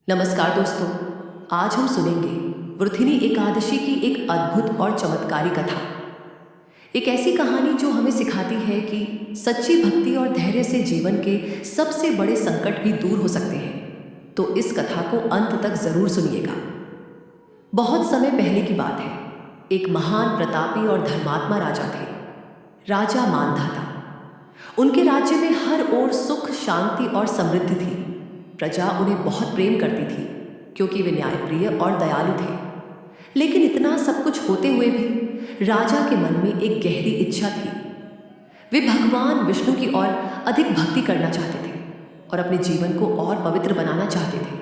नमस्कार दोस्तों, आज हम सुनेंगे वृथिनी एकादशी की एक अद्भुत और चमत्कारी कथा। एक ऐसी कहानी जो हमें सिखाती है कि सच्ची भक्ति और धैर्य से जीवन के सबसे बड़े संकट भी दूर हो सकते हैं। तो इस कथा को अंत तक जरूर सुनिएगा। बहुत समय पहले की बात है। एक महान प्रतापी और धर्मात्मा राजा थे। राजा मानधाता। उनके राज्य में हर ओर सुख, शांति और समृद्धि थी। प्रजा उन्हें बहुत प्रेम करती थी क्योंकि वे न्यायप्रिय और दयालु थे। लेकिन इतना सब कुछ होते हुए भी राजा के मन में एक गहरी इच्छा थी। वे भगवान विष्णु की ओर अधिक भक्ति करना चाहते थे और अपने जीवन को और पवित्र बनाना चाहते थे।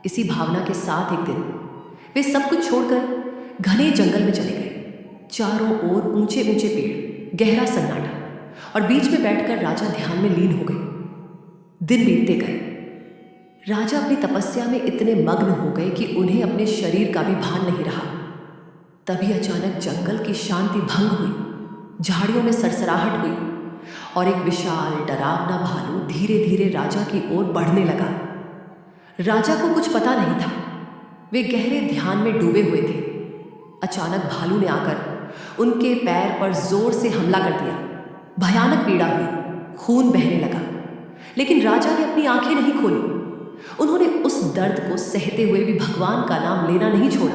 इसी भावना के साथ एक दिन वे सब कुछ छोड़कर घने जंगल में चले गए। चारों ओर ऊंचे ऊंचे पेड़, गहरा सन्नाटा और बीच में बैठकर राजा ध्यान में लीन हो गए। दिन बीतते गए। राजा अपनी तपस्या में इतने मग्न हो गए कि उन्हें अपने शरीर का भी भान नहीं रहा। तभी अचानक जंगल की शांति भंग हुई। झाड़ियों में सरसराहट हुई और एक विशाल डरावना भालू धीरे धीरे राजा की ओर बढ़ने लगा। राजा को कुछ पता नहीं था। वे गहरे ध्यान में डूबे हुए थे। अचानक भालू ने आकर उनके पैर पर जोर से हमला कर दिया। भयानक पीड़ा हुई, खून बहने लगा। लेकिन राजा ने अपनी आंखें नहीं खोली। उन्होंने उस दर्द को सहते हुए भी भगवान का नाम लेना नहीं छोड़ा।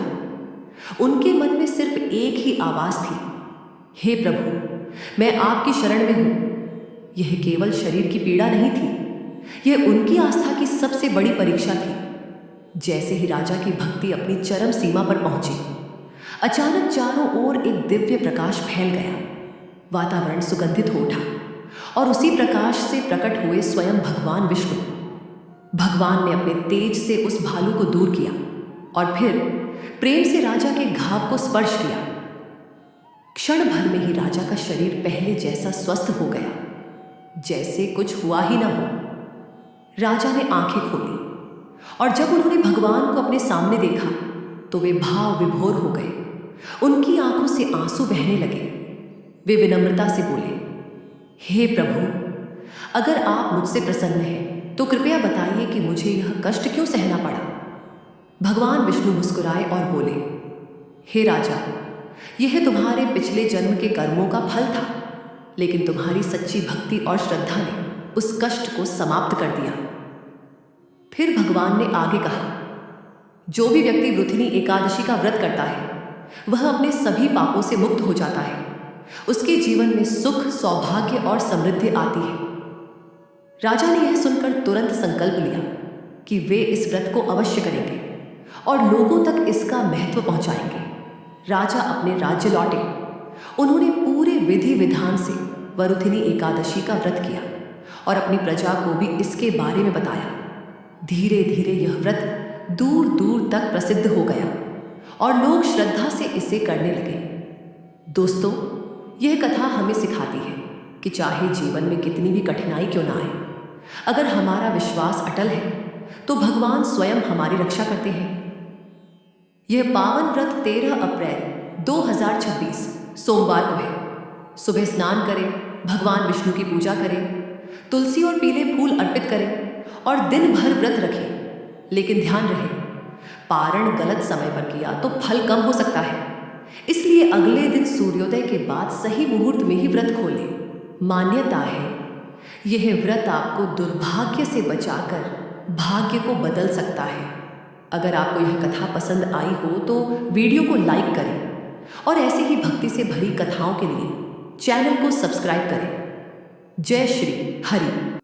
उनके मन में सिर्फ एक ही आवाज थी, हे प्रभु, मैं आपकी शरण में हूं। यह केवल शरीर की पीड़ा नहीं थी, यह उनकी आस्था की सबसे बड़ी परीक्षा थी। जैसे ही राजा की भक्ति अपनी चरम सीमा पर पहुंची, अचानक चारों ओर एक दिव्य प्रकाश फैल गया। वातावरण सुगंधित हो उठा और उसी प्रकाश से प्रकट हुए स्वयं भगवान विष्णु। भगवान ने अपने तेज से उस भालू को दूर किया और फिर प्रेम से राजा के घाव को स्पर्श किया। क्षण भर में ही राजा का शरीर पहले जैसा स्वस्थ हो गया, जैसे कुछ हुआ ही ना हो। राजा ने आंखें खोली और जब उन्होंने भगवान को अपने सामने देखा तो वे भाव विभोर हो गए। उनकी आंखों से आंसू बहने लगे। वे विनम्रता से बोले, हे प्रभु, अगर आप मुझसे प्रसन्न हैं तो कृपया बताइए कि मुझे यह कष्ट क्यों सहना पड़ा। भगवान विष्णु मुस्कुराए और बोले, हे राजा, यह तुम्हारे पिछले जन्म के कर्मों का फल था, लेकिन तुम्हारी सच्ची भक्ति और श्रद्धा ने उस कष्ट को समाप्त कर दिया। फिर भगवान ने आगे कहा, जो भी व्यक्ति वृथिनी एकादशी का व्रत करता है वह अपने सभी पापों से मुक्त हो जाता है। उसके जीवन में सुख, सौभाग्य और समृद्धि आती है। राजा ने यह सुनकर तुरंत संकल्प लिया कि वे इस व्रत को अवश्य करेंगे और लोगों तक इसका महत्व पहुंचाएंगे। राजा अपने राज्य लौटे। उन्होंने पूरे विधि विधान से वरुथिनी एकादशी का व्रत किया और अपनी प्रजा को भी इसके बारे में बताया। धीरे धीरे यह व्रत दूर दूर तक प्रसिद्ध हो गया और लोग श्रद्धा से इसे करने लगे। दोस्तों, यह कथा हमें सिखाती है कि चाहे जीवन में कितनी भी कठिनाई क्यों ना आए, अगर हमारा विश्वास अटल है तो भगवान स्वयं हमारी रक्षा करते हैं। यह पावन व्रत 13 अप्रैल 2026 सोमवार को है। सुबह स्नान करें, भगवान विष्णु की पूजा करें, तुलसी और पीले फूल अर्पित करें और दिन भर व्रत रखें। लेकिन ध्यान रहे, पारण गलत समय पर किया तो फल कम हो सकता है। इसलिए अगले दिन सूर्योदय के बाद सही मुहूर्त में ही व्रत खोलें। मान्यता है यह व्रत आपको दुर्भाग्य से बचाकर भाग्य को बदल सकता है। अगर आपको यह कथा पसंद आई हो तो वीडियो को लाइक करें और ऐसे ही भक्ति से भरी कथाओं के लिए चैनल को सब्सक्राइब करें। जय श्री हरि।